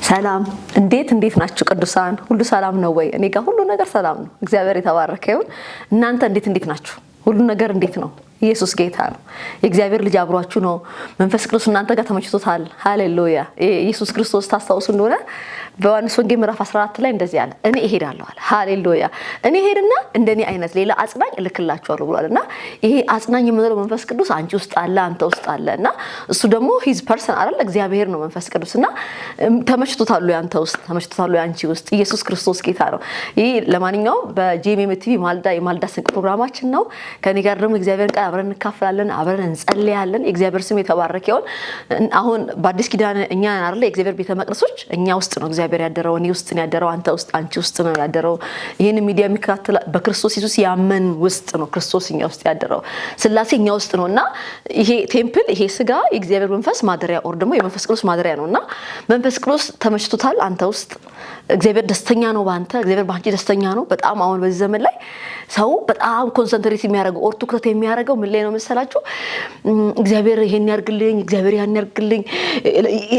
ሰላም እንዴት ናችሁ ቅዱሳን? ሁሉ ሰላም ነው ወይ? እኔ ጋር ሁሉ ነገር ሰላም ነው። እግዚአብሔር የተባረከ ይሁን። እናንተ እንዴት ናችሁ? ሁሉ ነገር እንዴት ነው? ኢየሱስ ጌታ ነው። የእግዚአብሔር ልጅ አብሯችሁ ነው። መንፈስ ቅዱስ እናንተ ጋር ተመችቶታል። ሃሌሉያ። ኢየሱስ ክርስቶስ ታስታውሱ እንደሆነ በዮሐንስ ወንጌል ምዕራፍ 14 ላይ እንደዚህ አለ፣ እኔ እሄዳለሁ አለ። ሃሌሉያ። እኔ ሄድና እንደኔ አይነት ሌላ አጽናኝ እልክላችኋለሁ ብሏልና ይሄ አጽናኝ የምንለው መንፈስ ቅዱስ አንቺ ውስጥ አለ፣ አንተ ውስጥ አለና እሱ ደግሞ ሂዝ ፐርሰን አይደል? እግዚአብሔር ነው መንፈስ ቅዱስና ተመችቶታል ያንተ ውስጥ፣ ተመችቶታል ያንቺ ውስጥ። ኢየሱስ ክርስቶስ ጌታ ነው። ይሄ ለማንኛውም በጄኤምኤም ቲቪ የማልዳ ስንቅ ፕሮግራማችን ነው። ከኔ ጋር ደግሞ እግዚአብሔር ቃል አብረን እንካፈላለን፣ አብረን እንጸልያለን። የእግዚአብሔር ስም የተባረከ ይሁን። አሁን በአዲስ ኪዳን እኛ አይደል የእግዚአብሔር ቤተ መቅደሶች እኛ ውስጥ ነው እግዚአብሔር ያደረው። እኔ ውስጥ ነው ያደረው፣ አንተ ውስጥ አንቺ ውስጥ ነው ያደረው። ይሄን ሚዲያ የሚከታተል በክርስቶስ ኢየሱስ ያመን ውስጥ ነው ክርስቶስ እኛ ውስጥ ያደረው። ስላሴ እኛ ውስጥ ነውና ይሄ ቴምፕል ይሄ ስጋ የእግዚአብሔር መንፈስ ማደሪያ ኦር ደግሞ የመንፈስ ቅዱስ ማደሪያ ነውና መንፈስ ቅዱስ ተመችቶታል አንተ ውስጥ። እግዚአብሔር ደስተኛ ነው ባንተ፣ እግዚአብሔር ባንቺ ደስተኛ ነው በጣም። አሁን በዚህ ዘመን ላይ ሰው በጣም ኮንሰንትሬት የሚያደርገው ኦር ትኩረት የሚያደርገው ምን ላይ ነው መሰላችሁ? እግዚአብሔር ይሄን ያርግልኝ፣ እግዚአብሔር ያን ያርግልኝ፣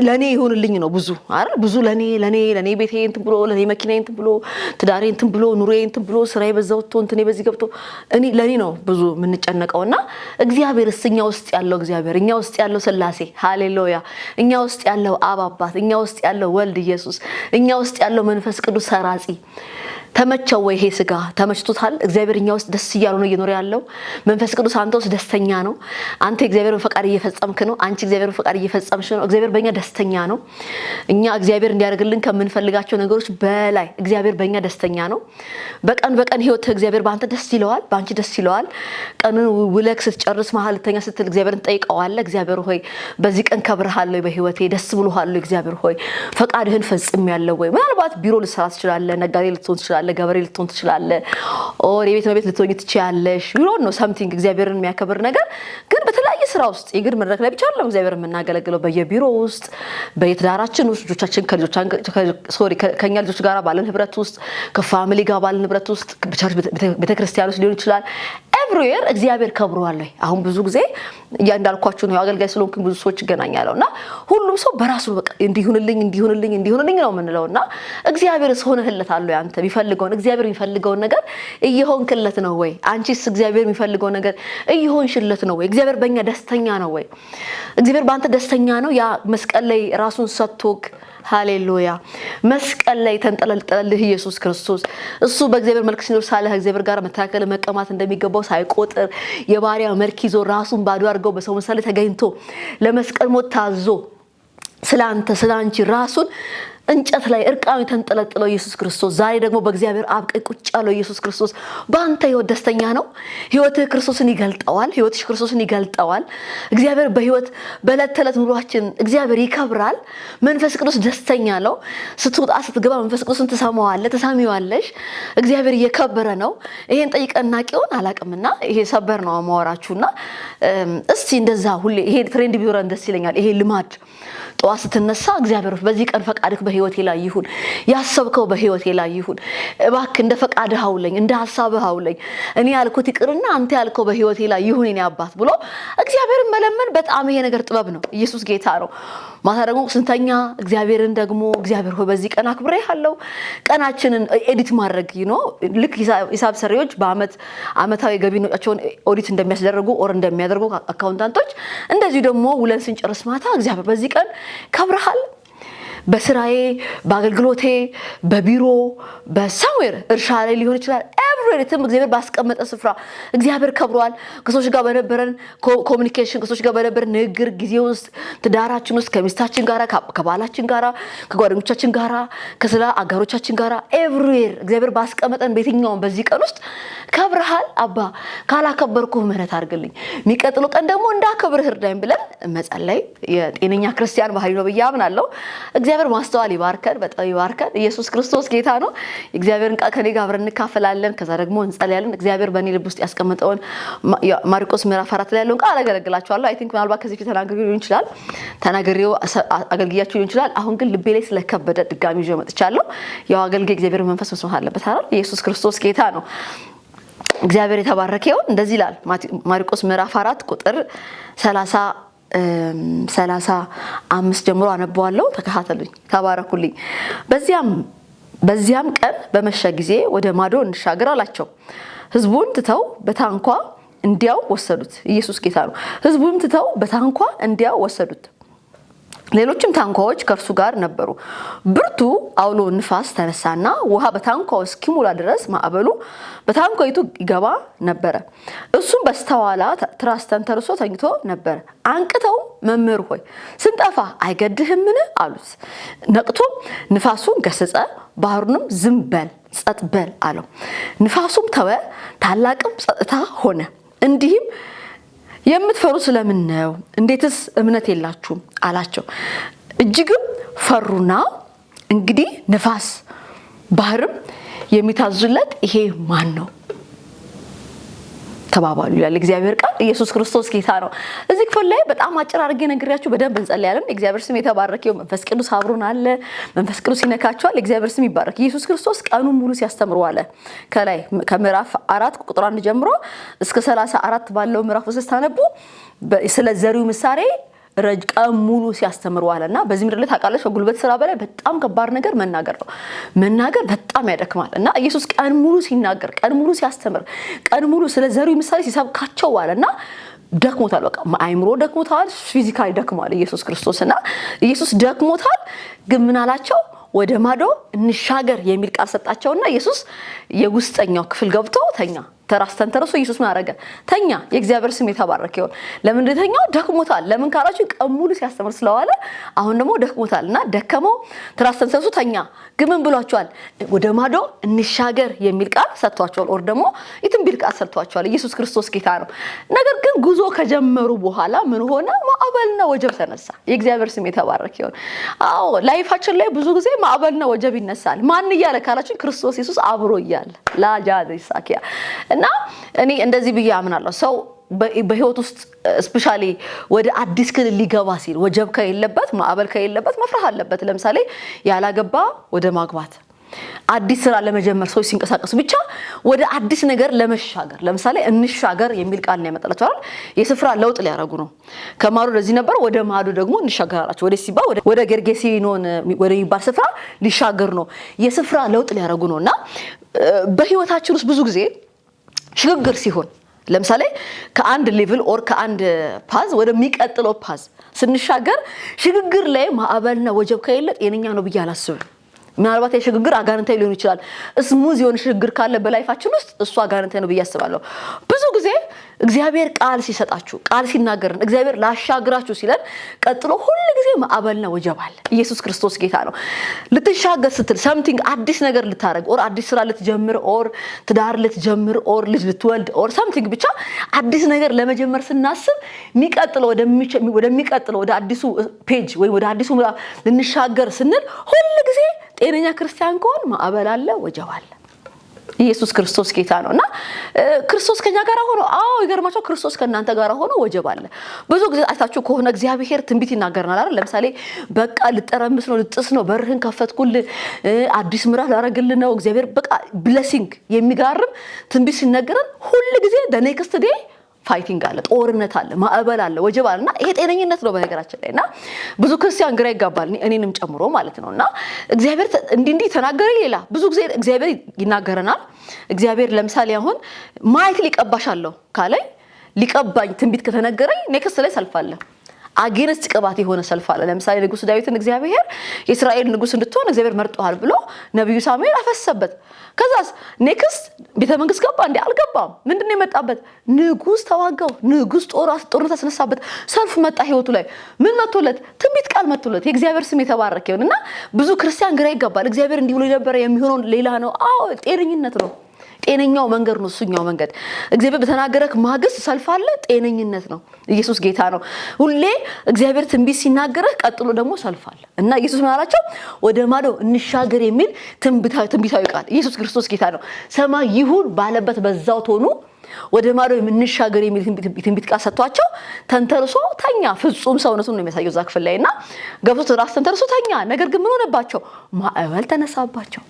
ለኔ ይሁንልኝ ነው ብዙ አይደል? ብዙ ለኔ ቤቴ እንትን ብሎ፣ ለኔ መኪናዬ እንትን ብሎ፣ ትዳሬ እንትን ብሎ፣ ኑሮዬ እንትን ብሎ፣ ስራዬ በዛው ወጥቶ እንትን በዚህ ገብቶ ለኔ ነው ብዙ የምንጨነቀውና እግዚአብሔር እኛ ውስጥ ያለው እግዚአብሔር፣ እኛ ውስጥ ያለው ስላሴ ሃሌሉያ፣ እኛ ውስጥ ያለው አብ አባት፣ እኛ ውስጥ ያለው ወልድ ኢየሱስ፣ እኛ ውስጥ ያለው መንፈስ ቅዱስ ሰራጺ ተመቸው ወይ? ይሄ ስጋ ተመችቶታል? እግዚአብሔር እኛ ውስጥ ደስ እያለው ነው እየኖረ ያለው። መንፈስ ቅዱስ አንተ ውስጥ ደስተኛ ነው። አንተ እግዚአብሔርን ፈቃድ እየፈጸምክ ነው። አንቺ እግዚአብሔርን ፈቃድ እየፈጸምሽ ነው። እግዚአብሔር በእኛ ደስተኛ ነው። እኛ እግዚአብሔር እንዲያደርግልን ከምንፈልጋቸው ነገሮች በላይ እግዚአብሔር በእኛ ደስተኛ ነው። በቀን ህይወት እግዚአብሔር በአንተ ደስ ይለዋል፣ በአንቺ ደስ ይለዋል። ቀንን ውለክ ስትጨርስ መሀል ተኛ ስትል እግዚአብሔርን ጠይቀዋለህ። እግዚአብሔር ሆይ በዚህ ቀን ከብርሃለሁ፣ በህይወቴ ደስ ብሎሃለሁ። እግዚአብሔር ሆይ ፈቃድህን ፈጽሜያለሁ ወይ? ምናልባት ቢሮ ልትሰራ ትችላለህ፣ ነጋዴ ልትሆን ትችላለህ፣ ገበሬ ልትሆን ትችላለህ፣ ኦር የቤት መቤት ልትሆኚ ትችያለሽ። ዩ ዶንት ኖ ሰምቲንግ እግዚአብሔርን የሚያከብር ነገር ግን በተለያየ ስራ ውስጥ የግድ መድረክ ላይ ብቻ አይደለም እግዚአብሔርን የምናገለግለው። በየቢሮ ውስጥ፣ በየትዳራችን ውስጥ፣ ልጆቻችን ከኛ ልጆች ጋር ባለን ህብረት ውስጥ፣ ከፋሚሊ ጋር ባለን ህብረት ውስጥ፣ ቤተክርስቲያን ውስጥ ሊሆን ይችላል። ኤቭሪዌር እግዚአብሔር ከብሯል። አሁን ብዙ ጊዜ እንዳልኳችሁ ነው አገልጋይ ስለሆንኩኝ ብዙ ሰዎች ይገናኛሉና ሁሉም ሰው በራሱ በቃ እንዲሆንልኝ ነው የምንለውና እግዚአብሔር ሆነህለታል ወይ? አንተ ቢፈልገውን እግዚአብሔር የሚፈልገውን ነገር እየሆንክለት ነው ወይ? አንቺስ እግዚአብሔር የሚፈልገውን ነገር እየሆንሽለት ነው ወይ? እግዚአብሔር በእኛ ደስተኛ ነው ወይ? እግዚአብሔር በአንተ ደስተኛ ነው? ያ መስቀል ላይ ራሱን ሰጥቶክ ሃሌሉያ መስቀል ላይ ተንጠለጠለልህ ኢየሱስ ክርስቶስ። እሱ በእግዚአብሔር መልክ ሲኖር ሳለ እግዚአብሔር ጋር መታከል መቀማት እንደሚገባው ሳይቆጥር የባሪያ መልክ ይዞ ራሱን ባዶ አድርገው በሰው ምሳሌ ተገኝቶ ለመስቀል ሞት ታዞ ስላንተ ስላንቺ ራሱን እንጨት ላይ እርቃኑ ተንጠለጠለው ኢየሱስ ክርስቶስ ዛሬ ደግሞ በእግዚአብሔር አብ ቀኝ ቁጭ ያለው ኢየሱስ ክርስቶስ በአንተ ህይወት ደስተኛ ነው። ህይወትህ ክርስቶስን ይገልጠዋል። ህይወትሽ ክርስቶስን ይገልጠዋል። እግዚአብሔር በህይወት በዕለት ተዕለት ኑሯችን እግዚአብሔር ይከብራል። መንፈስ ቅዱስ ደስተኛ ነው። ስትወጣ ስትገባ መንፈስ ቅዱስን ትሰማዋለህ፣ ትሰሚዋለሽ። እግዚአብሔር እየከበረ ነው። ይሄን ጠይቀን እናውቂውን አላውቅምና ይሄ ሰበር ነው ማወራችሁና እስቲ እንደዛ ሁሌ ይሄ ትሬንድ ቢሆን ደስ ይለኛል። ይሄ ልማድ ጠዋት ስትነሳ እግዚአብሔር በዚህ ቀን ፈቃድህ በህይወቴ ላይ ይሁን፣ ያሰብከው በህይወቴ ላይ ይሁን፣ እባክህ እንደ ፈቃድህ አውለኝ፣ እንደ ሐሳብህ አውለኝ፣ እኔ ያልኩት ይቅርና አንተ ያልከው በህይወቴ ላይ ይሁን የኔ አባት ብሎ እግዚአብሔርን መለመን በጣም ይሄ ነገር ጥበብ ነው። ኢየሱስ ጌታ ነው። ማታ ደግሞ ስንተኛ እግዚአብሔርን ደግሞ እግዚአብሔር ሆይ በዚህ ቀን አክብሬሃለሁ። ቀናችንን ኤዲት ማድረግ ልክ ሂሳብ ሰሪዎች በአመታዊ ገቢ ወጪያቸውን ኦዲት እንደሚያስደርጉ ኦር እንደሚያደርጉ አካውንታንቶች እንደዚሁ ደግሞ ውለን ስንጨርስ ማታ እግዚአብሔር በዚህ ቀን ከብረሃል፣ በስራዬ፣ በአገልግሎቴ፣ በቢሮ፣ በሰምዌር እርሻ ላይ ሊሆን ይችላል ኤቭሪዌርም እግዚአብሔር ባስቀመጠ ስፍራ እግዚአብሔር ከብሯል። ከሰዎች ጋር በነበረን ኮሙኒኬሽን፣ ከሰዎች ጋር በነበረን ንግግር ጊዜ ውስጥ ትዳራችን ውስጥ ከሚስታችን ጋራ፣ ከባላችን ጋራ፣ ከጓደኞቻችን ጋራ፣ ከስራ አጋሮቻችን ጋራ ኤቭሪዌር እግዚአብሔር ባስቀመጠን በየትኛውም በዚህ ቀን ውስጥ ከብረሃል። አባ ካላከበርኩ ምህረት አድርግልኝ፣ የሚቀጥለው ቀን ደግሞ እንዳከብርህ እርዳኝ ብለን መጸለይ የጤነኛ ክርስቲያን ባህሪ ነው ብዬ አምናለሁ። እግዚአብሔር ማስተዋል ይባርከን፣ በጣም ይባርከን። ኢየሱስ ክርስቶስ ጌታ ነው። እግዚአብሔርን ቃል ከኔ ጋር አብረን እንካፈላለን፣ ከዛ ደግሞ እንጸልያለን። እግዚአብሔር በእኔ ልብ ውስጥ ያስቀመጠውን ማርቆስ ምዕራፍ 4 ላይ ያለውን ቃል አገለግላችኋለሁ። አይ ቲንክ ምናልባት ከዚህ ፊት ተናግሬው አገልግያችሁ ሊሆን ይችላል። አሁን ግን ልቤ ላይ ስለከበደ ድጋሚ ይዤ መጥቻለሁ። ያው አገልጋይ እግዚአብሔር መንፈስ መስማት አለበት አይደል? ኢየሱስ ክርስቶስ ጌታ ነው። እግዚአብሔር የተባረከ ይሁን። እንደዚህ ይላል ማርቆስ ምዕራፍ 4 ቁጥር 35 ጀምሮ አነበዋለሁ። ተከታተሉኝ፣ ተባረኩልኝ። በዚያም ቀን በመሸ ጊዜ ወደ ማዶ እንሻገር አላቸው። ሕዝቡን ትተው በታንኳ እንዲያው ወሰዱት። ኢየሱስ ጌታ ነው። ሕዝቡን ትተው በታንኳ እንዲያው ወሰዱት። ሌሎችም ታንኳዎች ከእርሱ ጋር ነበሩ። ብርቱ አውሎ ንፋስ ተነሳና ውሃ በታንኳው እስኪሞላ ድረስ ማዕበሉ በታንኳይቱ ይገባ ነበረ። እሱም በስተኋላ ትራስ ተንተርሶ ተኝቶ ነበር። አንቅተው መምህር ሆይ ስንጠፋ አይገድህምን አሉት። ነቅቶም ንፋሱን ገሰጸ፣ ባህሩንም ዝም በል ጸጥ በል አለው። ንፋሱም ተወ፣ ታላቅም ጸጥታ ሆነ። እንዲህም የምትፈሩ ስለምን ነው? እንዴትስ እምነት የላችሁም አላቸው። እጅግም ፈሩና እንግዲህ ነፋስ ባህርም የሚታዙለት ይሄ ማን ነው ተባባሉ ይላል እግዚአብሔር ቃል። ኢየሱስ ክርስቶስ ጌታ ነው። እዚህ ክፍል ላይ በጣም አጭር አድርጌ ነግሬያችሁ በደንብ እንጸልያለን። እግዚአብሔር ስም የተባረከው። መንፈስ ቅዱስ አብሮን አለ። መንፈስ ቅዱስ ይነካቸዋል። እግዚአብሔር ስም ይባረክ። ኢየሱስ ክርስቶስ ቀኑን ሙሉ ሲያስተምር ዋለ። ከላይ ከምዕራፍ 4 ቁጥር 1 ጀምሮ እስከ 34 ባለው ምዕራፍ ውስጥ ታነቡ ስለ ዘሪው ምሳሌ ቀን ሙሉ ሲያስተምር ዋለና በዚህ ምድር ላይ ታውቃለች ከጉልበት ስራ በላይ በጣም ከባድ ነገር መናገር ነው። መናገር በጣም ያደክማል እና ኢየሱስ ቀን ሙሉ ሲናገር፣ ቀን ሙሉ ሲያስተምር፣ ቀን ሙሉ ስለ ዘሪው ምሳሌ ሲሰብካቸው ዋለና ደክሞታል። በቃ አይምሮ ደክሞታል፣ ፊዚካሊ ደክሟል ኢየሱስ ክርስቶስና ኢየሱስ ደክሞታል። ግን ምን አላቸው? ወደ ማዶ እንሻገር የሚል ቃል ሰጣቸውና ኢየሱስ የውስጠኛው ክፍል ገብቶ ተኛ። ተራስ ተንተርሶ ኢየሱስ ምን አደረገ? ተኛ። የእግዚአብሔር ስም የተባረከ ይሁን። ለምን እንደተኛው? ደክሞታል። ለምን ካላችሁ ቀን ሙሉ ሲያስተምር ስለዋለ አሁን ደግሞ ደክሞታልና ደከመው። ተራስ ተንተርሶ ተኛ። ግን ምን ብሏቸዋል? ወደ ማዶ እንሻገር የሚል ቃል ሰጥቷቸዋል። ኦር ደግሞ የትንቢት ቃል ሰጥቷቸዋል። ኢየሱስ ክርስቶስ ጌታ ነው። ነገር ግን ጉዞ ከጀመሩ በኋላ ምን ሆነ? ማዕበልና ወጀብ ተነሳ። የእግዚአብሔር ስም የተባረከ ይሁን። አዎ ላይፋችን ላይ ብዙ ጊዜ ማዕበልና ወጀብ ይነሳል። ማን እያለ ካላችሁ ክርስቶስ ኢየሱስ አብሮ እያለ ላጃደ ይሳኪያ እና እኔ እንደዚህ ብዬ አምናለሁ። ሰው በህይወት ውስጥ ስፔሻሊ ወደ አዲስ ክልል ሊገባ ሲል ወጀብ ከሌለበት ማዕበል ከሌለበት መፍራት አለበት። ለምሳሌ ያላገባ ወደ ማግባት፣ አዲስ ስራ ለመጀመር ሰው ሲንቀሳቀስ ብቻ ወደ አዲስ ነገር ለመሻገር ለምሳሌ እንሻገር የሚል ቃል ነው ያመጣላቸው አይደል? የስፍራ ለውጥ ሊያደርጉ ነው። ከማዶ ለዚህ ነበር ወደ ማዶ ደግሞ እንሻገራላችሁ። ወደ ሲባ ወደ ጌርጌሴኖን ወደ ይባል ስፍራ ሊሻገር ነው። የስፍራ ለውጥ ሊያደርጉ ነውና በህይወታችን ውስጥ ብዙ ጊዜ ሽግግር ሲሆን ለምሳሌ ከአንድ ሌቭል ኦር ከአንድ ፓዝ ወደሚቀጥለው ፓዝ ስንሻገር ሽግግር ላይ ማዕበልና ወጀብ ከሌለ ጤነኛ ነው ብዬ አላስብም። ምናልባት የሽግግር አጋንንታዊ ሊሆን ይችላል። ስሙዝ የሆነ ሽግግር ካለ በላይፋችን ውስጥ እሱ አጋንንታዊ ነው ብዬ አስባለሁ። ብዙ ጊዜ እግዚአብሔር ቃል ሲሰጣችሁ፣ ቃል ሲናገርን፣ እግዚአብሔር ላሻግራችሁ ሲለን ቀጥሎ ሁሉ ጊዜ ማዕበልና ወጀብ አለ። ኢየሱስ ክርስቶስ ጌታ ነው። ልትሻገር ስትል ሰምቲንግ አዲስ ነገር ልታረግ ኦር አዲስ ስራ ልትጀምር ኦር ትዳር ልትጀምር ኦር ልጅ ልትወልድ ኦር ሰምቲንግ ብቻ አዲስ ነገር ለመጀመር ስናስብ ወደሚቀጥለው ወደ አዲሱ ፔጅ ወይ ወደ አዲሱ ምዕራፍ ልንሻገር ስንል ሁሉ ጊዜ ጤነኛ ክርስቲያን ከሆን ማዕበል አለ፣ ወጀብ አለ። ኢየሱስ ክርስቶስ ጌታ ነውና ክርስቶስ ከኛ ጋር ሆኖ ይገርማቸው ክርስቶስ ከናንተ ጋር ሆኖ ወጀብ አለ። ብዙ ጊዜ አይታችሁ ከሆነ እግዚአብሔር ትንቢት ይናገርናል አይደል? ለምሳሌ በቃ ልጠረምስ ነው ልጥስ ነው በርህን ከፈትኩል አዲስ ምዕራፍ ላረግልህ ነው እግዚአብሔር በቃ ብሌሲንግ የሚጋርም ትንቢት ሲነገረን ሁሉ ጊዜ the next day ፋይቲንግ አለ፣ ጦርነት አለ፣ ማዕበል አለ፣ ወጀብ አለና ይሄ ጤነኝነት ነው በነገራችን ላይና ብዙ ክርስቲያን ግራ ይጋባል እኔንም ጨምሮ ማለት ነውና እግዚአብሔር እንዲህ ተናገረ ይላል። ብዙ ጊዜ እግዚአብሔር ይናገረናል። እግዚአብሔር ለምሳሌ አሁን ማይክ ሊቀባሻለሁ ካለኝ ሊቀባኝ ትንቢት ከተነገረኝ ኔክስት ላይ ሰልፍ አለ። አጌንስት ቅባት የሆነ ሰልፍ አለ። ለምሳሌ ንጉስ ዳዊትን እግዚአብሔር የእስራኤል ንጉስ እንድትሆን እግዚአብሔር መርጦሃል ብሎ ነብዩ ሳሙኤል አፈሰበት። ከዛስ ኔክስት ቤተ መንግስት ገባ እንዴ? አልገባም። ምንድነው የመጣበት? ንጉስ ተዋጋው። ንጉስ ጦርነት አስነሳበት። ሰልፍ መጣ ህይወቱ ላይ። ምን መጥቶለት? ትንቢት ቃል መጥቶለት። የእግዚአብሔር ስም የተባረከ ይሁንና ብዙ ክርስቲያን ግራ ይጋባል። እግዚአብሔር እንዲህ ብሎ ነበር የሚሆነው ሌላ ነው። ጤነኝነት ነው። ጤነኛው መንገድ ነው እሱኛው መንገድ። እግዚአብሔር በተናገረክ ማግስት ሰልፍ አለ፣ ጤነኝነት ነው። ኢየሱስ ጌታ ነው። ሁሌ እግዚአብሔር ትንቢት ሲናገርህ ቀጥሎ ደግሞ ሰልፍ አለ እና ኢየሱስ ማራቸው ወደ ማዶ እንሻገር የሚል ትንቢታዊ ቃል ኢየሱስ ክርስቶስ ጌታ ነው። ሰማይ ይሁን ባለበት በዛው ሆኖ ወደ ማዶ የምንሻገር የሚል ትንቢት ቃል ሰጥቷቸው ተንተርሶ ተኛ። ፍጹም ሰውነቱን ነው የሚያሳየው እዛ ክፍል ላይና ገብቶ ራስ ተንተርሶ ተኛ። ነገር ግን ምን ሆነባቸው? ማዕበል ተነሳባቸው።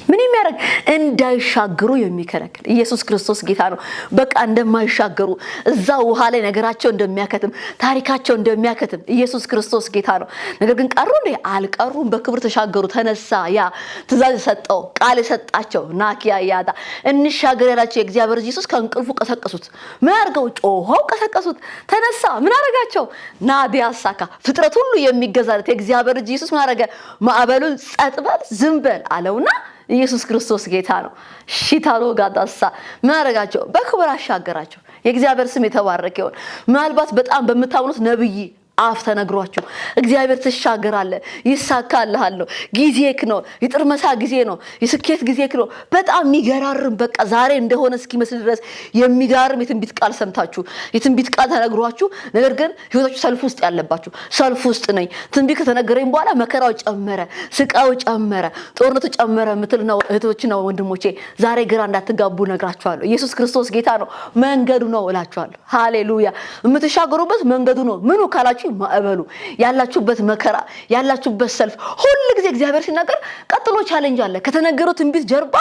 ምን የሚያደርግ እንዳይሻገሩ የሚከለክል ኢየሱስ ክርስቶስ ጌታ ነው። በቃ እንደማይሻገሩ እዛ ውሃ ላይ ነገራቸው እንደሚያከትም ታሪካቸው እንደሚያከትም ኢየሱስ ክርስቶስ ጌታ ነው። ነገር ግን ቀሩ እንዴ? አልቀሩም። በክብር ተሻገሩ። ተነሳ። ያ ትእዛዝ ሰጠው፣ ቃል ሰጣቸው። ናኪያ ያዳ እንሻገር ያላቸው የእግዚአብሔር ኢየሱስ ከእንቅልፉ ቀሰቀሱት። ምን አድርገው? ጮኸው ቀሰቀሱት። ተነሳ። ምን አደረጋቸው? ናዲያ ሳካ ፍጥረት ሁሉ የሚገዛለት የእግዚአብሔር ኢየሱስ ምን አደረገ? ማዕበሉን ጸጥ በል ዝም በል አለውና ኢየሱስ ክርስቶስ ጌታ ነው። ሺታሎ ጋዳሳ ማረጋቸው በክብር አሻገራቸው። የእግዚአብሔር ስም የተባረከ ይሁን። ምናልባት በጣም በመታምኑት ነብይ አፍ ተነግሯችሁ እግዚአብሔር ተሻገራለ፣ ይሳካልሃል፣ ጊዜክ ነው፣ ይጥርመሳ ጊዜ ነው፣ የስኬት ጊዜክ ነው። በጣም የሚገራርም በቃ ዛሬ እንደሆነ እስኪመስል ድረስ የሚገራርም የትንቢት ቃል ሰምታችሁ የትንቢት ቃል ተነግሯችሁ፣ ነገር ግን ህይወታችሁ ሰልፍ ውስጥ ያለባችሁ ሰልፍ ውስጥ ነኝ ትንቢት ከተነገረኝ በኋላ መከራው ጨመረ፣ ስቃዩ ጨመረ፣ ጦርነቱ ጨመረ ምትልነው እህቶችና ወንድሞቼ ዛሬ ግራ እንዳትጋቡ ነግራችኋለሁ። ኢየሱስ ክርስቶስ ጌታ ነው። መንገዱ ነው እላችኋለሁ። ሃሌሉያ። የምትሻገሩበት መንገዱ ነው። ምኑ ካላችሁ ማዕበሉ ያላችሁበት መከራ ያላችሁበት ሰልፍ ሁሉ ጊዜ እግዚአብሔር ሲናገር ቀጥሎ ቻሌንጅ አለ። ከተነገረው ትንቢት ጀርባ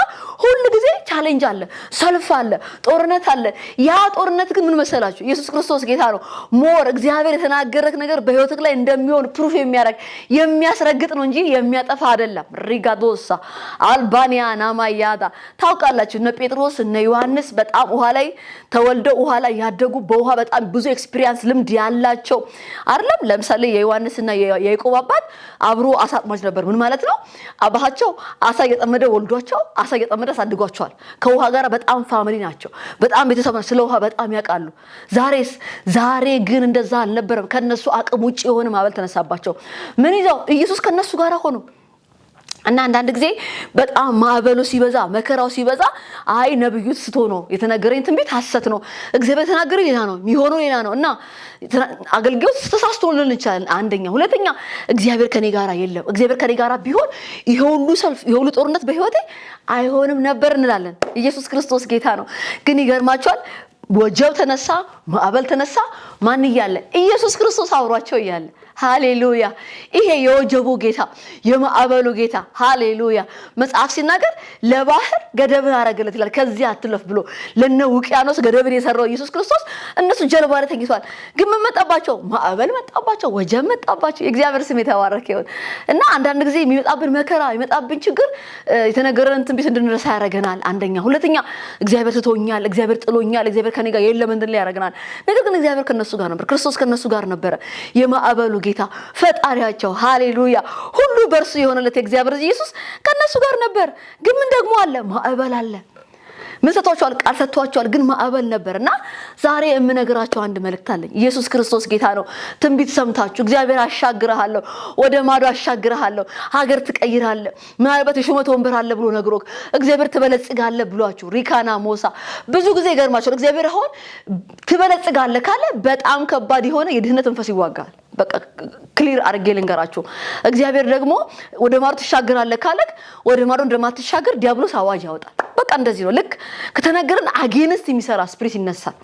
ሁሉ ጊዜ ቻሌንጅ አለ፣ ሰልፍ አለ፣ ጦርነት አለ። ያ ጦርነት ግን ምን መሰላችሁ? ኢየሱስ ክርስቶስ ጌታ ነው። ሞር እግዚአብሔር የተናገረክ ነገር በህይወትክ ላይ እንደሚሆን ፕሩፍ የሚያደርግ የሚያስረግጥ ነው እንጂ የሚያጠፋ አይደለም። ሪጋዶሳ አልባኒያ ናማያዳ ታውቃላችሁ። እነ ጴጥሮስ እነ ዮሐንስ በጣም ውሃ ላይ ተወልደው ውሃ ላይ ያደጉ በውሃ በጣም ብዙ ኤክስፒሪየንስ ልምድ ያላቸው አይደለም። ለምሳሌ የዮሐንስና የያዕቆብ አባት አብሮ አሳ አጥማጅ ነበር። ምን ማለት ነው? አባታቸው አሳ እየጠመደ ወልዷቸው አሳ እየጠመደ አሳድጓቸዋል። ከውሃ ጋር በጣም ፋሚሊ ናቸው። በጣም ቤተሰብ ናቸው። ስለ ውሃ በጣም ያውቃሉ። ዛሬ ግን እንደዛ አልነበረም። ከነሱ አቅም ውጪ የሆነ ማዕበል ተነሳባቸው። ምን ይዘው ኢየሱስ ከነሱ ጋር ሆኖ እና አንዳንድ ጊዜ በጣም ማዕበሉ ሲበዛ መከራው ሲበዛ አይ ነብዩ ስቶ ነው የተነገረኝ ትንቢት ሐሰት ነው፣ እግዚአብሔር ተናገረኝ ሌላ ነው የሚሆነው ሌላ ነው እና አገልግሎት ተሳስቶ ሊሆን ይችላል። አንደኛ ሁለተኛ እግዚአብሔር ከኔ ጋር የለም። እግዚአብሔር ከኔ ጋር ቢሆን ይሄ ሁሉ ሰልፍ ይሄ ሁሉ ጦርነት በህይወቴ አይሆንም ነበር እንላለን። ኢየሱስ ክርስቶስ ጌታ ነው። ግን ይገርማችኋል ወጀብ ተነሳ፣ ማዕበል ተነሳ። ማን እያለ? ኢየሱስ ክርስቶስ አብሯቸው እያለ። ሃሌሉያ። ይሄ የወጀቡ ጌታ የማዕበሉ ጌታ ሃሌሉያ። መጽሐፍ ሲናገር ለባህር ገደብን አረገለት ይላል። ከዚህ አትለፍ ብሎ ለነ ውቅያኖስ ገደብን የሰራው ኢየሱስ ክርስቶስ እነሱ ጀልባ ላይ ተኝቷል። ግን ምን መጣባቸው? ማዕበል መጣባቸው፣ ወጀብ መጣባቸው። የእግዚአብሔር ስም የተባረከ ይሁን። እና አንዳንድ ጊዜ የሚመጣብን መከራ የሚመጣብን ችግር የተነገረን ትንቢት እንድንረሳ ያደርገናል። አንደኛ ሁለተኛ እግዚአብሔር ትቶኛል፣ እግዚአብሔር ጥሎኛል፣ እግዚአብሔር ከኔ ጋር የለም እንድንል ያደርገናል። ነገር ግን እግዚአብሔር ከነሱ ጋር ነበር። ክርስቶስ ከነሱ ጋር ነበረ። የማዕበሉ ጌታ ፈጣሪያቸው ሃሌሉያ ሁሉ በርሱ የሆነለት የእግዚአብሔር ኢየሱስ ከነሱ ጋር ነበር። ግን ምን ደግሞ አለ? ማዕበል አለ። ምን ሰጥቷቸዋል? ቃል ሰጥቷቸዋል። ግን ማዕበል ነበርና ዛሬ የምነግራችሁ አንድ መልእክት አለኝ። ኢየሱስ ክርስቶስ ጌታ ነው። ትንቢት ሰምታችሁ እግዚአብሔር አሻግርሃለሁ፣ ወደ ማዶ አሻግርሃለሁ፣ ሀገር ትቀይራለህ፣ ምናልባት የሹመት ወንበር አለ ብሎ ነግሮክ እግዚአብሔር ትበለጽጋለህ ብሏችሁ ሪካና ሞሳ ብዙ ጊዜ ይገርማችኋል። እግዚአብሔር አሁን ትበለጽጋለህ ካለ በጣም ከባድ የሆነ የድህነት መንፈስ ይዋጋል። በቃ ክሊር አድርጌ ልንገራችሁ። እግዚአብሔር ደግሞ ወደ ማዶ ትሻገራለህ ካለክ ወደ ማዶ እንደማትሻገር ዲያብሎስ አዋጅ ያወጣል። በቃ እንደዚህ ነው። ልክ ከተነገረን አጌንስት የሚሰራ ስፒሪት ይነሳል።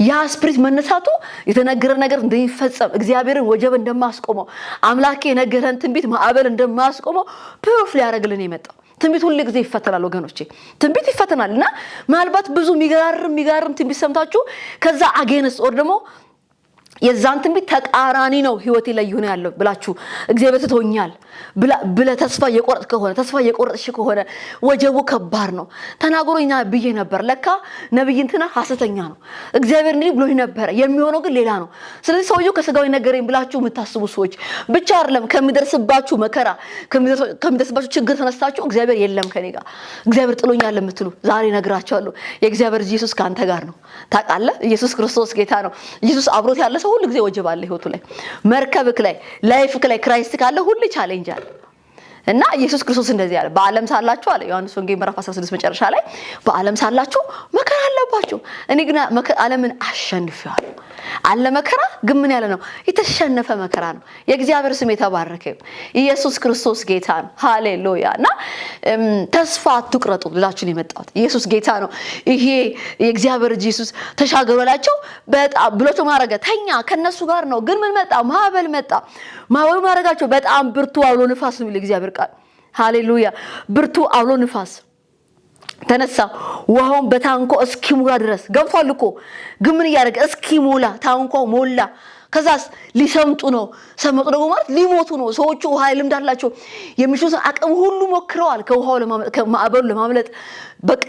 ያ ስፒሪት መነሳቱ የተነገረ ነገር እንደሚፈጸም እግዚአብሔርን ወጀብ እንደማስቆመው አምላኬ የነገረን ትንቢት ማዕበል እንደማስቆመው ፕሩፍ ሊያደርግልን የመጣው ትንቢት ሁሉ ጊዜ ይፈተናል ወገኖቼ። ትንቢት ይፈተናልና ምናልባት ብዙ የሚገራርም ትንቢት ሰምታችሁ ከዛ አጌንስት ኦር ደግሞ የዛን ትንቢት ተቃራኒ ነው ህይወቴ ላይ ይሆነ ያለው ብላችሁ እግዚአብሔር ትቶኛል ብለ ተስፋ የቆረጥሽ ከሆነ ወጀቡ ከባድ ነው። ተናግሮኛ ብዬ ነበር፣ ለካ ነብይ እንትና ሐሰተኛ ነው፣ እግዚአብሔር እንዲህ ብሎኝ ነበር፣ የሚሆነው ግን ሌላ ነው። ስለዚህ ሰውየው ከስጋው ነገረኝ ብላችሁ የምታስቡ ሰዎች ብቻ አይደለም ከሚደርስባችሁ መከራ ከሚደርስባችሁ ችግር ተነስታችሁ እግዚአብሔር የለም ከኔ ጋር እግዚአብሔር ጥሎኛል የምትሉ ዛሬ ነግራችኋለሁ። የእግዚአብሔር ኢየሱስ ካንተ ጋር ነው። ታውቃለህ? ኢየሱስ ክርስቶስ ጌታ ነው። ኢየሱስ አብሮት ያለ ሁሉ ጊዜ ወጀብ አለ ህይወቱ ላይ፣ መርከብክ ላይ፣ ላይፍክ ላይ ክራይስት ካለ ሁሉ ቻሌንጅ አለ። እና ኢየሱስ ክርስቶስ እንደዚህ አለ፣ በዓለም ሳላችሁ አለ ዮሐንስ ወንጌል ምዕራፍ 16 መጨረሻ ላይ በዓለም ሳላችሁ መከራ አለባችሁ፣ እኔ ግን ዓለምን አሸንፌዋለሁ አለ። መከራ ግን ምን ያለ ነው? የተሸነፈ መከራ ነው። የእግዚአብሔር ስም የተባረከ ይሁን። ኢየሱስ ክርስቶስ ጌታ ነው። ሃሌሉያ። እና ተስፋ አትቁረጡ ብላችሁን የመጣሁት ኢየሱስ ጌታ ነው። ይሄ የእግዚአብሔር ኢየሱስ ተሻገሩላቸው በጣም ብሎት ማረገ ተኛ ከነሱ ጋር ነው። ግን ምን መጣ? ማዕበል መጣ። ማዕበሉ ማረጋቸው በጣም ብርቱ አውሎ ንፋስ ነው እግዚአብሔር ቃል ሃሌሉያ ብርቱ አውሎ ንፋስ ተነሳ ውሃውን በታንኳ እስኪሞላ ድረስ ገብቷል እኮ ግን ምን ያደርግ እስኪሞላ ታንኳው ሞላ ከዛስ ሊሰምጡ ነው ሰመጡ ደግሞ ማለት ሊሞቱ ነው ሰዎቹ ውሃ ልምድ አላቸው የሚሹትን አቅም ሁሉ ሞክረዋል ከውሃው ለማምለጥ ከማዕበሉ ለማምለጥ በቃ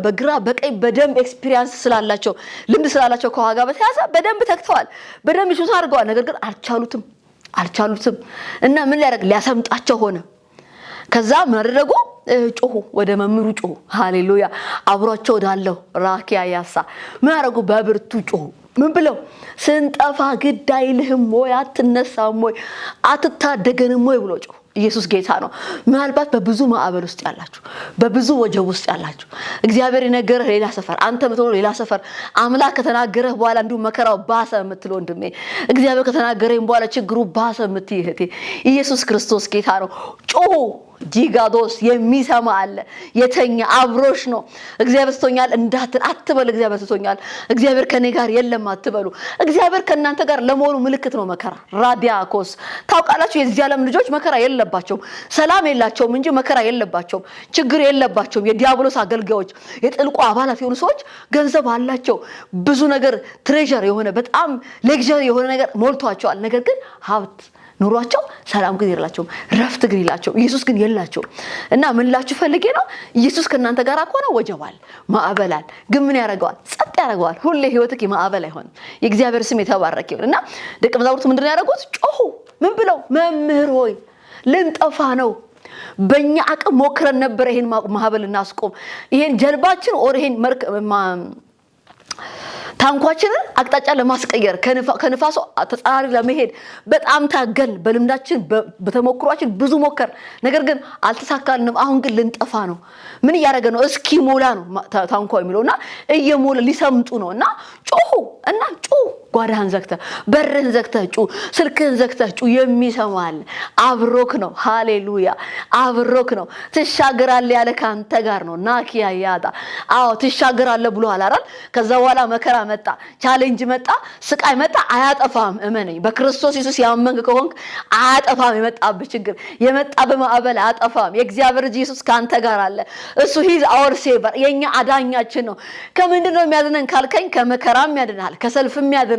በግራ በቀኝ በደንብ ኤክስፒሪየንስ ስላላቸው ልምድ ስላላቸው ከውሃ ጋር በተያዘ በደንብ ተክተዋል በደንብ ይሹት አድርገዋል ነገር ግን አልቻሉትም እና ምን ሊያደርግ ሊያሰምጣቸው ሆነ ከዛ ምን አደረጉ ጮሁ ወደ መምሩ ጮሁ ሃሌሉያ አብሯቸው ወዳለው ራኪያ ያሳ ምን አደረጉ በብርቱ ጮሁ ምን ብለው ስንጠፋ ግድ አይልህም ወይ አትነሳም ወይ አትታደገንም ወይ ብሎ ጮሁ ኢየሱስ ጌታ ነው ምናልባት በብዙ ማዕበል ውስጥ ያላችሁ በብዙ ወጀብ ውስጥ ያላችሁ እግዚአብሔር የነገረህ ሌላ ሰፈር አንተ ምትኖር ሌላ ሰፈር አምላክ ከተናገረህ በኋላ እንዲሁ መከራው ባሰ የምትለው ወንድሜ እግዚአብሔር ከተናገረኝ በኋላ ችግሩ ባሰ የምትይ እህቴ ኢየሱስ ክርስቶስ ጌታ ነው ጮሁ ጂጋዶስ የሚሰማ አለ የተኛ አብሮሽ ነው እግዚአብሔር ስተኛል እንዳትል አትበል እግዚአብሔር ስተኛል እግዚአብሔር ከኔ ጋር የለም አትበሉ እግዚአብሔር ከናንተ ጋር ለመሆኑ ምልክት ነው መከራ ራዲያኮስ ታውቃላችሁ የዚህ ዓለም ልጆች መከራ የለባቸው ሰላም የላቸውም እንጂ መከራ የለባቸው ችግር የለባቸው የዲያብሎስ አገልጋዮች የጥልቁ አባላት የሆኑ ሰዎች ገንዘብ አላቸው ብዙ ነገር ትሬዠር የሆነ በጣም ሌክዠሪ የሆነ ነገር ሞልቷቸዋል ነገር ግን ሀብት ኑሯቸው ሰላም ግን የላቸውም ረፍት ግን የላቸውም ኢየሱስ ግን የላቸው እና ምን ላችሁ ፈልጌ ነው ኢየሱስ ከናንተ ጋር አቆና ወጀባል ማዕበላል ግን ምን ያረጋዋል ጸጥ ያረጋዋል ሁሌ ህይወትክ ማዕበል አይሆንም የእግዚአብሔር ስም የተባረከ ይሁን እና ደቀ መዛሙርቱ ምንድነው ያረጉት ጮሁ ምን ብለው መምህር ሆይ ልንጠፋ ነው በእኛ አቅም ሞክረን ነበር ይሄን ማዕበል እናስቆም ይሄን ጀልባችን ኦር ይሄን ታንኳችንን አቅጣጫ ለማስቀየር ከንፋሱ ተጻራሪ ለመሄድ በጣም ታገል በልምዳችን በተሞክሯችን ብዙ ሞከር ነገር ግን አልተሳካልንም አሁን ግን ልንጠፋ ነው ምን ያረገ ነው እስኪ ሞላ ነው ታንኳው የሚለውና እየሞላ ሊሰምጡ ነውና ጮሁ እና ጮሁ ጓዳህን ዘግተህ በርህን ዘግተህ ጩ ስልክህን ዘግተህ ጩ የሚሰማል አብሮክ ነው ሃሌሉያ አብሮክ ነው ትሻገራለህ ያለ ካንተ ጋር ነው ናኪያ ያዳ አዎ ትሻገራለህ ብሎሃል አይደል ከዛ በኋላ መከራ መጣ ቻሌንጅ መጣ ስቃይ መጣ አያጠፋም እመነኝ በክርስቶስ ኢየሱስ ያመንክ ከሆንክ አያጠፋም የመጣብህ ችግር የመጣብህ ማዕበል አያጠፋም የእግዚአብሔር ኢየሱስ ካንተ ጋር አለ እሱ ሂዝ አወር ሴቨር የኛ አዳኛችን ነው ከምንድነው የሚያድነን ካልከኝ ከመከራም ያድናል ከሰልፍም ያድናል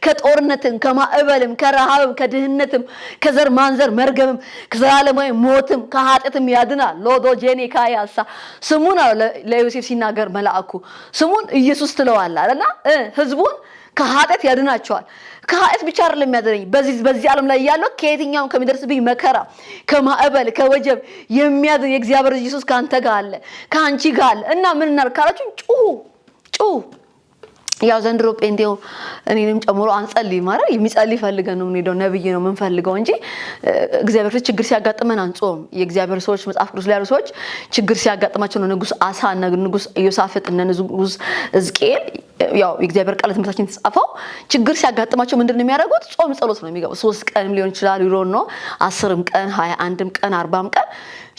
ከጦርነትም ከማዕበልም ከረሃብም ከድህነትም ከዘር ማንዘር መርገምም ከዘላለማዊ ሞትም ከኃጢአትም ያድናል ሎዶ ጄኒካያሳ ስሙን ለዮሴፍ ሲናገር መልአኩ ስሙን ኢየሱስ ትለዋል አይደልና ህዝቡን ከኃጢአት ያድናቸዋል ከኃጢአት ብቻ አይደለም ያድነኝ በዚህ ዓለም ላይ ያለው ከየትኛውም ከሚደርስብኝ መከራ ከማዕበል ከወጀብ የሚያድን የእግዚአብሔር ኢየሱስ ካንተ ጋር አለ ካንቺ ጋር አለ እና ምን እናርካላችሁ ጩሁ ያው ዘንድሮ ጴንጤው እኔንም ጨምሮ አንጸልይ ማለት የሚጸልይ ፈልገን ነው እንዴው ነብይ ነው ምን ፈልገው እንጂ እግዚአብሔር ችግር ሲያጋጥመን አንጾም የእግዚአብሔር ሰዎች መጽሐፍ ቅዱስ ላይ ያሉ ሰዎች ችግር ሲያጋጥማቸው ነው ንጉስ አሳ እና ንጉስ ኢዮሳፍጥ እና ንጉስ ሕዝቅኤል ያው የእግዚአብሔር ቃል ትምህርታችን ተጻፈው ችግር ሲያጋጥማቸው ምንድነው የሚያደርጉት ጾም ጸሎት ነው የሚገባው 3 ቀንም ሊሆን ይችላል ይሮን ነው 10ም ቀን 21ም ቀን 40ም ቀን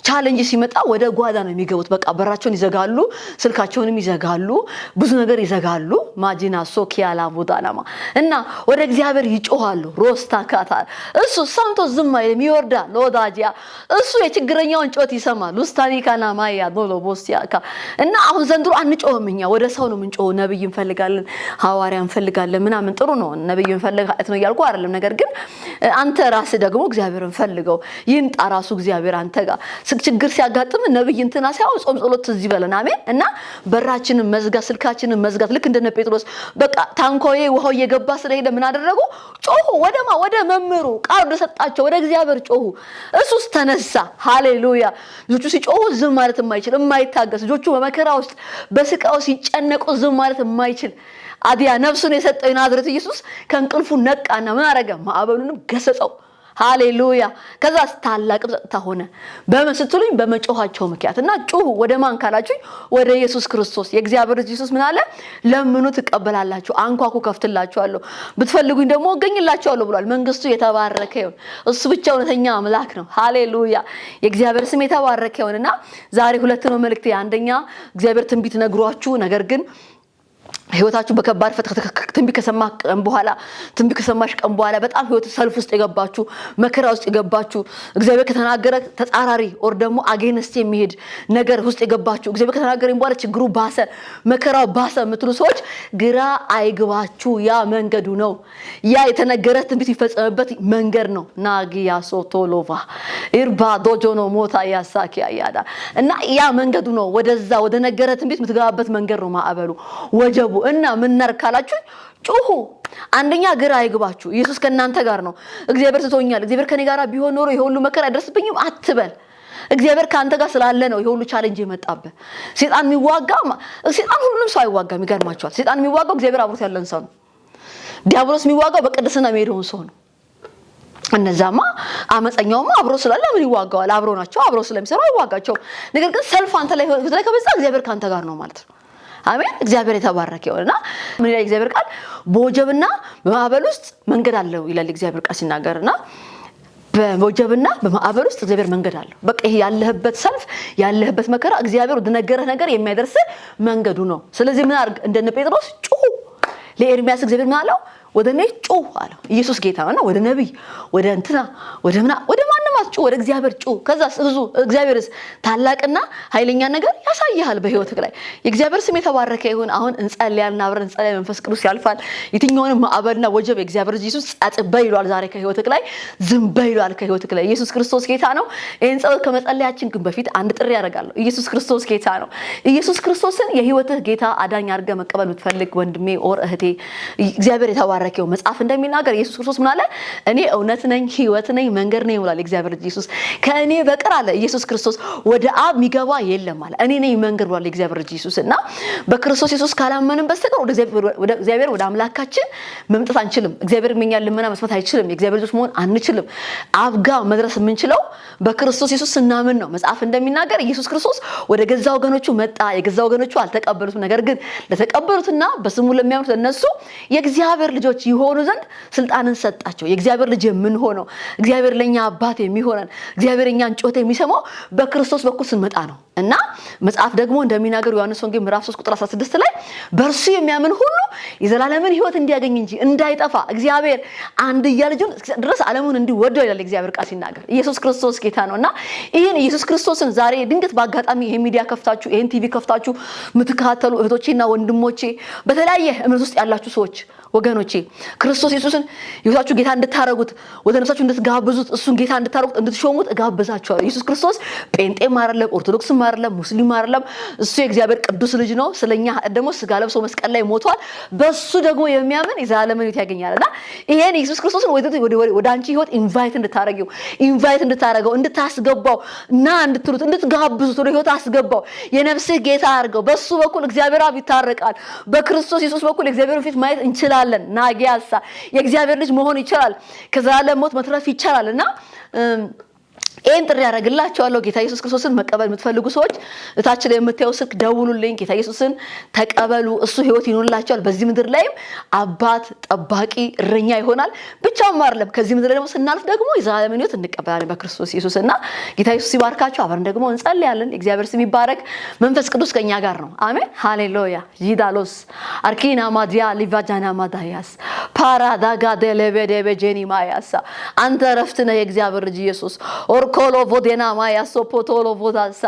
ቻሌንጅ ሲመጣ ወደ ጓዳ ነው የሚገቡት በቃ በራቸውን ይዘጋሉ ስልካቸውንም ይዘጋሉ ብዙ ነገር ይዘጋሉ ማጂና ሶኪያላ ቦዳናማ እና ወደ እግዚአብሔር ይጮሃሉ ሮስታካታ እሱ ሰምቶ ዝም አይልም ይወርዳል ሎዳጂያ እሱ የችግረኛውን ጮት ይሰማል ሉስታኒካና ማያ ዶሎ ቦስቲያካ እና አሁን ዘንድሮ አንጮህምኛ ወደ ሰው ነው ምንጮህ ነብይ እንፈልጋለን ሐዋርያ እንፈልጋለን ምናምን ጥሩ ነው ነብይ እንፈልጋለን ነው ያልኩ አይደለም ነገር ግን አንተ ራስ ደግሞ እግዚአብሔርን ፈልገው ይምጣ ራሱ እግዚአብሔር አንተ ጋር ችግር ሲያጋጥም ነብይ እንትና ሲያው ጾም ጸሎት እዚህ በለን አሜን እና በራችንን መዝጋት ስልካችንን መዝጋት ልክ እንደነ ጴጥሮስ በቃ ታንኳዬ ውሃው እየገባ ስለሄደ ምን አደረጉ ጮሁ ወደ መምሩ ቃል ተሰጣቸው ወደ እግዚአብሔር ጮሁ እሱስ ተነሳ ሃሌሉያ ልጆቹ ሲጮሁ ዝም ማለት የማይታገስ ልጆቹ በመከራ ውስጥ በስቃው ሲጨነቁ ዝም ማለት የማይችል አዲያ ነፍሱን የሰጠው ናዝሬት ኢየሱስ ከእንቅልፉ ነቃና ምን አረገ ማዕበሉንም ገሰጸው ሃሌሉያ ከዛስ ታላቅ ጸጥታ ሆነ በመስተሉኝ በመጮሃቸው ምክንያትና ጩሁ ወደ ማን ካላችሁኝ ወደ ኢየሱስ ክርስቶስ የእግዚአብሔር ኢየሱስ ምን አለ ለምኑ ተቀበላላችሁ አንኳኩ ከፍትላችኋለሁ ብትፈልጉኝ ደግሞ እገኝላችኋለሁ ብሏል መንግስቱ የተባረከ ይሁን እሱ ብቻ እውነተኛ አምላክ ነው ሃሌሉያ የእግዚአብሔር ስም የተባረከ ይሁንና ዛሬ ሁለት ነው መልእክቴ አንደኛ እግዚአብሔር ትንቢት ነግሯችሁ ነገር ግን ህይወታችሁ በከባድ ፈተና ትንቢት ከሰማሽ ቀን በኋላ በጣም ህይወት ሰልፍ ውስጥ የገባችሁ መከራ ውስጥ የገባችሁ እግዚአብሔር ከተናገረ ተጻራሪ ኦር ደግሞ አጌንስት የሚሄድ ነገር ውስጥ የገባችሁ እግዚአብሔር ከተናገረኝ በኋላ ችግሩ ባሰ መከራው ባሰ የምትሉ ሰዎች ግራ አይግባችሁ። ያ መንገዱ ነው። ያ የተነገረ ትንቢት ይፈጸምበት መንገድ ነው። ናጊያ ሶቶሎቫ ኢርባ ዶጆኖ ሞታ ያሳኪያ ያዳ እና ያ መንገዱ ነው። ወደዛ ወደ ነገረ ትንቢት የምትገባበት መንገድ ነው ማዕበሉ ወጀቡ እና ምን ነርካላችሁ ጩሁ። አንደኛ ግራ አይግባችሁ። ኢየሱስ ከናንተ ጋር ነው። እግዚአብሔር ትቶኛል፣ እግዚአብሔር ከኔ ጋር ቢሆን ኖሮ ይሄ ሁሉ መከራ አይደርስብኝም አትበል። እግዚአብሔር ካንተ ጋር ስላለ ነው ይሄ ሁሉ ቻሌንጅ የመጣበት። ሰይጣን የሚዋጋ ሰይጣን ሁሉንም ሰው አይዋጋም። ይገርማችኋል። ሰይጣን የሚዋጋው እግዚአብሔር አብሮት ያለን ሰው ነው። ዲያብሎስ የሚዋጋው በቅድስና የሚሄደውን ሰው ነው። እነዛማ አመፀኛውማ አብሮ ስላለ ምን ይዋጋዋል? አብሮ ናቸው። አብሮ ስለሚሰሩ አይዋጋቸው። ነገር ግን ሰልፍ አንተ ላይ ከበዛ እግዚአብሔር ካንተ ጋር ነው ማለት ነው። አሜን። እግዚአብሔር የተባረከ ይሁንና ምን ይላል እግዚአብሔር ቃል? በወጀብና በማዕበል ውስጥ መንገድ አለው ይላል እግዚአብሔር ቃል ሲናገርና በወጀብና በማዕበል ውስጥ እግዚአብሔር መንገድ አለው። በቃ ይሄ ያለህበት ሰልፍ ያለህበት መከራ እግዚአብሔር ወደ ነገረህ ነገር የሚያደርስ መንገዱ ነው። ስለዚህ ምን አድርግ? እንደነ ጴጥሮስ ጩሁ። ለኤርሚያስ እግዚአብሔር ምን አለው? ወደኔ ጩሁ አለው። ኢየሱስ ጌታ ነው። ወደ ነብይ ወደ እንትና ወደ ማንም አትጩህ፣ ወደ እግዚአብሔር ጩህ። ከዛስ እግዚአብሔርስ ታላቅና ኃይለኛ ነገር ያሳያል በህይወትህ ላይ። የእግዚአብሔር ስም የተባረከ ይሁን። አሁን እንጸልያለን፣ አብረን እንጸልያለን። መንፈስ ቅዱስ ያልፋል። የትኛውንም ማዕበልና ወጀብ የእግዚአብሔር ልጅ ኢየሱስ ጸጥበይ ይሏል ዛሬ ከህይወትህ ላይ፣ ዝም በይ ይሏል ከህይወትህ ላይ። ኢየሱስ ክርስቶስ ጌታ ነው። ይሄን ጸሎት ከመጸለያችን ግን በፊት አንድ ጥሪ ያደርጋለሁ። ኢየሱስ ክርስቶስ ጌታ ነው። ኢየሱስ ክርስቶስን የህይወትህ ጌታ አዳኝ አድርገህ መቀበል ብትፈልግ ወንድሜ ኦር እህቴ እግዚአብሔር የተባረከው መጽሐፍ እንደሚናገር ኢየሱስ ክርስቶስ ምን አለ? እኔ እውነት ነኝ ህይወት ነኝ መንገድ ነኝ ይላል እግዚአብሔር ልጅ ኢየሱስ። ከእኔ በቀር አለ ኢየሱስ ክርስቶስ ወደ አብ የሚገባ የለም አለ። እኔ ነኝ መንገድ ብሏል እግዚአብሔር ልጅ ኢየሱስ። እና በክርስቶስ ኢየሱስ ካላመንን በስተቀር ወደ እግዚአብሔር ወደ አምላካችን መምጣት አንችልም። እግዚአብሔር የኛን ልመና መስማት አይችልም። የእግዚአብሔር ልጆች መሆን አንችልም። አብ ጋር መድረስ የምንችለው በክርስቶስ ኢየሱስ ስናምን ነው። መጽሐፍ እንደሚናገር ኢየሱስ ክርስቶስ ወደ ገዛ ወገኖቹ መጣ፣ የገዛ ወገኖቹ አልተቀበሉትም። ነገር ግን ለተቀበሉትና በስሙ ለሚያምኑት እነሱ የእግዚአብሔር ልጆች ይሆኑ ዘንድ ስልጣንን ሰጣቸው። የእግዚአብሔር ልጅ የምንሆነው እግዚአብሔር ለኛ አባት የሚሆነን እግዚአብሔር እኛን ጮት የሚሰማው በክርስቶስ በኩል ስንመጣ ነው። እና መጽሐፍ ደግሞ እንደሚናገር ዮሐንስ ወንጌል ምዕራፍ 3 ቁጥር 16 ላይ በእርሱ የሚያምን ሁሉ የዘላለምን ሕይወት እንዲያገኝ እንጂ እንዳይጠፋ እግዚአብሔር አንድያ ልጁን ድረስ ዓለሙን እንዲወደው ይላል እግዚአብሔር ቃል ሲናገር። ኢየሱስ ክርስቶስ ጌታ ነው። እና ይሄን ኢየሱስ ክርስቶስን ዛሬ ድንገት በአጋጣሚ ይሄን ሚዲያ ከፍታችሁ ይሄን ቲቪ ከፍታችሁ የምትከታተሉ እህቶቼና ወንድሞቼ በተለያየ እምነት ውስጥ ያላችሁ ሰዎች ወገኖቼ ክርስቶስ ኢየሱስን ህይወታችሁ ጌታ እንድታረጉት ወደ ነፍሳችሁ እንድትጋብዙት እሱን ጌታ እንድታረጉት እንድትሾሙት እጋብዛችኋለሁ። ኢየሱስ ክርስቶስ ጴንጤም አይደለም፣ ኦርቶዶክስም አይደለም፣ ሙስሊም አይደለም። እሱ የእግዚአብሔር ቅዱስ ልጅ ነው። ስለኛ ደግሞ ስጋ ለብሶ መስቀል ላይ ሞቷል። በሱ ደግሞ የሚያምን የዘላለምን ሕይወት ያገኛልና ይሄን ኢየሱስ ክርስቶስን ወደ አንቺ ህይወት ኢንቫይት እንድታረገው እንድታስገባው እና እንድትሉት እንድትጋብዙት ወደ ህይወት አስገባው። የነፍስህ ጌታ አድርገው። በሱ በኩል እግዚአብሔር አብ ይታረቃል። በክርስቶስ ኢየሱስ በኩል እግዚአብሔር ፊት ማየት እንችላለን። ናጊያሳ የእግዚአብሔር ልጅ መሆን ይችላል። ከዘላለም ሞት መትረፍ ይችላልና ይሄን ጥሪ ያደርግላችኋለሁ። ጌታ ኢየሱስ ክርስቶስን መቀበል የምትፈልጉ ሰዎች እታች ላይ የምታዩ ስልክ ደውሉልኝ። ጌታ ኢየሱስን ተቀበሉ። እሱ ህይወት ይኖርላችኋል። በዚህ ምድር ላይም አባት ጠባቂ እረኛ ይሆናል። ብቻውም አይደለም፣ ከዚህ ምድር ደግሞ ስናልፍ ደግሞ የዘላለምን ህይወት እንቀበላለን በክርስቶስ ኢየሱስና ጌታ ኢየሱስ ይባርካችሁ። አብረን ደግሞ እንጸልያለን። እግዚአብሔር ስም ይባረክ። መንፈስ ቅዱስ ከኛ ጋር ነው። አሜን ሃሌሉያ። ጂዳሎስ አርኪና ማዲያ ሊቫጃና ማዳያስ ፓራዳጋ ደለበደበጀኒ ማያሳ አንተ ረፍት ነህ የእግዚአብሔር ልጅ ኢየሱስ ኮሎ ቮዴና ማያ ሶፖቶሎ ቮዳሳ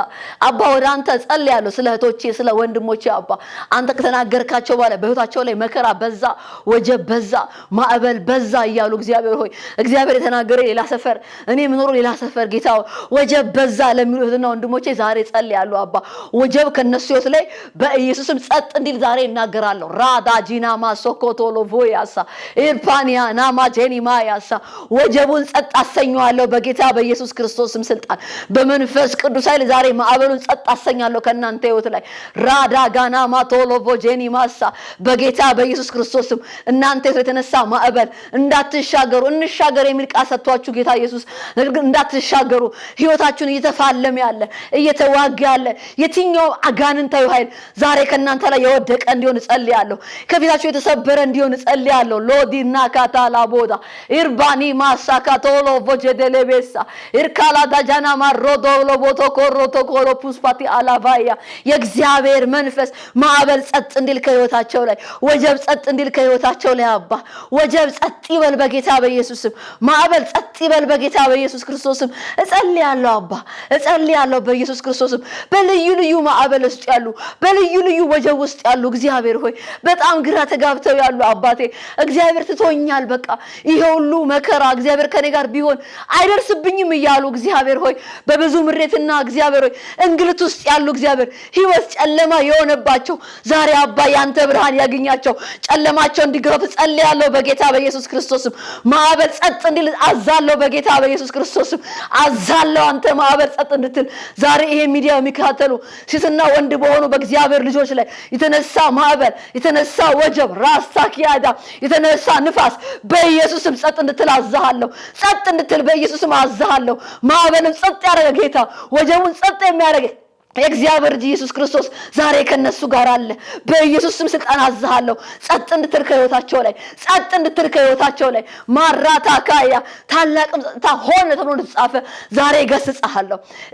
አባ ወደ አንተ ጸልያለሁ። ስለ እህቶቼ ስለ ወንድሞቼ አባ አንተ ከተናገርካቸው በኋላ በህይወታቸው ላይ መከራ በዛ፣ ወጀብ በዛ፣ ማዕበል በዛ እያሉ እግዚአብሔር ሆይ እግዚአብሔር የተናገረ ሌላ ሰፈር እኔ ምኖር ሌላ ሰፈር ጌታ ወጀብ በዛ ለሚሉ እህትና ወንድሞቼ ዛሬ ጸልያለሁ። አባ ወጀብ ከነሱ ህይወት ላይ በኢየሱስም ጸጥ እንዲል ዛሬ እናገራለሁ። ራዳጂና ማሶኮቶሎ ቮያሳ ኢርፓኒያ ናማ ጄኒ ማያሳ ወጀቡን ጸጥ አሰኘዋለሁ በጌታ በኢየሱስ ክርስቶስም ስልጣን በመንፈስ ቅዱስ ኃይል ዛሬ ማዕበሉን ጸጥ አሰኛለሁ ከናንተ ህይወት ላይ ራዳ ጋና ማቶሎ ቮጄኒ ማሳ በጌታ በኢየሱስ ክርስቶስም እናንተ የተነሳ ማዕበል እንዳትሻገሩ እንሻገር የሚል ቃል ሰጥቷችሁ ጌታ ኢየሱስ ነገር ግን እንዳትሻገሩ ህይወታችሁን እየተፋለመ ያለ እየተዋጋ ያለ የትኛው አጋንንታዊ ኃይል ዛሬ ከናንተ ላይ የወደቀ እንዲሆን ጸልያለሁ። ከፊታችሁ የተሰበረ እንዲሆን ጸልያለሁ። ሎዲና ካታላቦዳ ኢርባኒ ማሳካቶሎ ቮጀደለቤሳ ኢርካላ ዳጃና ማሮዶሎ ቦቶኮሮቶ ኮሎፑስፓቲ አላቫያ የእግዚአብሔር መንፈስ ማዕበል ጸጥ እንዲል ከህይወታቸው ላይ ወጀብ ጸጥ እንዲል ከህይወታቸው ላይ አባ ወጀብ ጸጥ ይበል በጌታ በኢየሱስም ማዕበል ጸጥ ይበል በጌታ በኢየሱስ ክርስቶስም እጸልያለሁ አባ እጸልያለሁ በኢየሱስ ክርስቶስም በልዩ ልዩ ማዕበል ውስጥ ያሉ በልዩ ልዩ ወጀብ ውስጥ ያሉ እግዚአብሔር ሆይ በጣም ግራ ተጋብተው ያሉ አባቴ እግዚአብሔር ትቶኛል በቃ ይሄ ሁሉ መከራ እግዚአብሔር ከኔ ጋር ቢሆን አይደርስብኝም ይያሉ እግዚአብሔር ሆይ በብዙ ምሬትና እግዚአብሔር ሆይ እንግልት ውስጥ ያሉ እግዚአብሔር ህይወት ጨለማ የሆነባቸው ዛሬ አባ ያንተ ብርሃን ያገኛቸው ጨለማቸው እንዲገፈፍ ጸልያለሁ በጌታ በኢየሱስ ክርስቶስም ማዕበል ጸጥ እንዲል አዛለሁ በጌታ በኢየሱስ ክርስቶስም አዛለሁ አንተ ማዕበል ጸጥ እንድትል ዛሬ ይሄ ሚዲያ የሚከታተሉ ሴትና ወንድ በሆኑ በእግዚአብሔር ልጆች ላይ የተነሳ ማዕበል የተነሳ ወጀብ ራስታኪያዳ የተነሳ ንፋስ በኢየሱስም ጸጥ እንድትል አዛለሁ ጸጥ እንድትል በኢየሱስም አዛለሁ ማዕበልን ጸጥ ያደረገ ጌታ ወጀቡን ጸጥ የሚያደርግ የእግዚአብሔር ኢየሱስ ክርስቶስ ዛሬ ከነሱ ጋር አለ በኢየሱስ ስም ስልጣን አዛለሁ ጸጥ እንድትል ከህይወታቸው ላይ ጸጥ እንድትል ከህይወታቸው ላይ ማራታካያ ታላቅም ሆነ ተብሎ ተጻፈ ዛሬ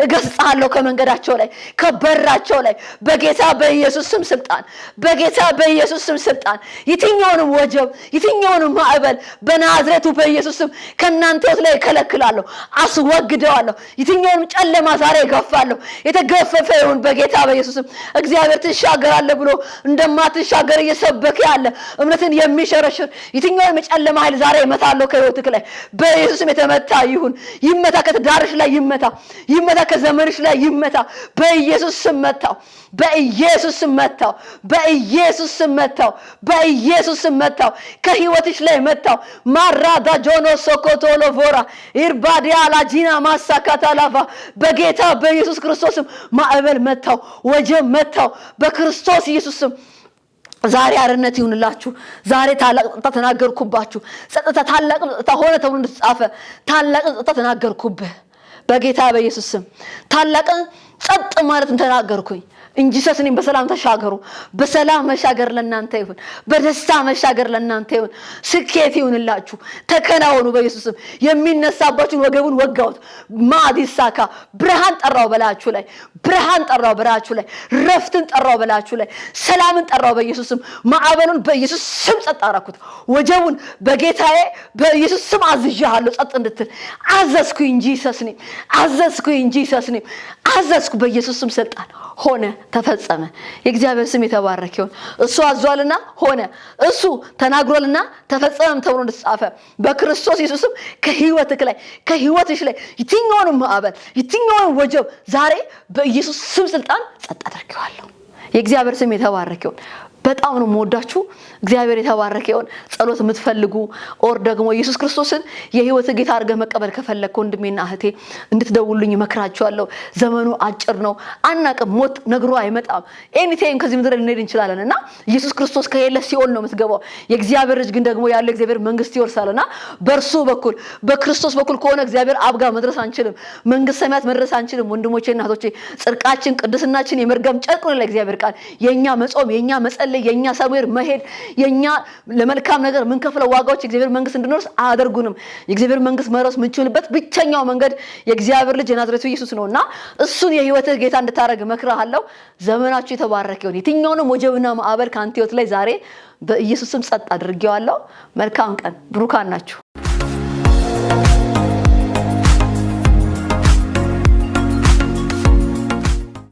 እገስጻለሁ ከመንገዳቸው ላይ ከበራቸው ላይ በጌታ በኢየሱስ ስም ስልጣን በጌታ በኢየሱስ ስም ስልጣን የትኛውንም ወጀብ የትኛውንም ማዕበል በናዝሬቱ በኢየሱስ ስም ከናንተ ላይ ከለክላለሁ አስወግደዋለሁ የትኛውንም ጨለማ ዛሬ ገፋለሁ የተገፈፈ ፈውን በጌታ በኢየሱስም እግዚአብሔር ተሻገራለ ብሎ እንደማትሻገር እየሰበከ ያለ እምነትን የሚሸረሽር የትኛውንም ጨለማ ኃይል ዛሬ ይመታለው ከህይወትክ ላይ በኢየሱስም የተመታ ይሁን ይመታ ከትዳርሽ ላይ ይመታ ከዘመንሽ ላይ ይመታ በኢየሱስ ስም መታው በኢየሱስ ስም መታው በኢየሱስ ስም መታው በኢየሱስ ስም መታው ከህይወትሽ ላይ መታው ማራዳ ጆኖ ሶኮቶሎ ቮራ ኢርባዲያ ላጂና ማሳካታላቫ በጌታ በኢየሱስ ክርስቶስም ማዕበል መታው ወጀብ መታው በክርስቶስ ኢየሱስ ስም ዛሬ አርነት ይሁንላችሁ ዛሬ ታላቅ ጸጥታ ተናገርኩባችሁ ጸጥታ ታላቅ ጸጥታ ሆነ ተብሎ እንደተጻፈ ታላቅ ጸጥታ ተናገርኩብህ በጌታ በኢየሱስ ስም ታላቅ ጸጥ ማለት ተናገርኩኝ እንጂ ሰስኔም በሰላም ተሻገሩ በሰላም መሻገር ለእናንተ ይሁን በደስታ መሻገር ለእናንተ ይሁን ስኬት ይሁንላችሁ ተከናወኑ በኢየሱስም የሚነሳባችሁ ወገቡን ወጋውት ማዲሳካ ብርሃን ጠራው በላችሁ ላይ ብርሃን ጠራው በላችሁ ላይ ረፍትን ጠራው በላችሁ ላይ ሰላምን ጠራው በኢየሱስም ማዕበሉን በኢየሱስ ስም ጸጥ አደረኩት ወጀቡን በጌታዬ በኢየሱስ ስም አዝዣለሁ ጸጥ እንድትል አዘዝኩኝ እንጂ ሰስኔም አዘዝኩ በኢየሱስ ስም ስልጣን ሆነ ተፈጸመ የእግዚአብሔር ስም የተባረከ ይሁን እሱ አዟልና ሆነ እሱ ተናግሯልና ተፈጸመም ተብሎ እንደተጻፈ በክርስቶስ ኢየሱስም ከህይወትሽ ላይ የትኛውንም ማዕበል የትኛውንም ወጀብ ዛሬ በኢየሱስ ስም ስልጣን ጸጥ አድርጌዋለሁ የእግዚአብሔር ስም የተባረከ ይሁን በጣም ነው የምወዳችሁ እግዚአብሔር የተባረከ ይሁን ጸሎት የምትፈልጉ ኦር ደግሞ ኢየሱስ ክርስቶስን የህይወት ጌታ አድርገህ መቀበል ከፈለክ ወንድሜና እህቴ እንድትደውሉልኝ መከራችኋለሁ ዘመኑ አጭር ነው አናቅም ሞት ነግሮ አይመጣም ኤኒታይም ከዚህ ምድር ልንሄድ እንችላለንና ኢየሱስ ክርስቶስ ከሌለ ሲኦል ነው የምትገባው የእግዚአብሔር ልጅ ግን ደግሞ ያለው እግዚአብሔር መንግስት ይወርሳልና በእርሱ በኩል በክርስቶስ በኩል ከሆነ እግዚአብሔር አብ ጋር መድረስ አንችልም መንግስት ሰማያት መድረስ አንችልም ወንድሞቼና እህቶቼ ጽድቃችን ቅድስናችን የመርገም ጨርቅ ነው ለእግዚአብሔር ቃል የኛ መጾም የኛ መጸለይ የኛ ሰሙር መሄድ የኛ ለመልካም ነገር ምን ከፍለው ዋጋዎች እግዚአብሔር መንግስት እንድንወርስ አያደርጉንም የእግዚአብሔር መንግስት መረስ ምንችልበት ብቸኛው መንገድ የእግዚአብሔር ልጅ የናዝሬቱ ኢየሱስ ነውና እሱን የህይወት ጌታ እንድታረግ መክራለሁ ዘመናችሁ የተባረከ ይሁን የትኛውንም ወጀብና ማዕበል ካንተ ህይወት ላይ ዛሬ በኢየሱስ ስም ጸጥ አድርጌዋለሁ መልካም ቀን ብሩካን ናችሁ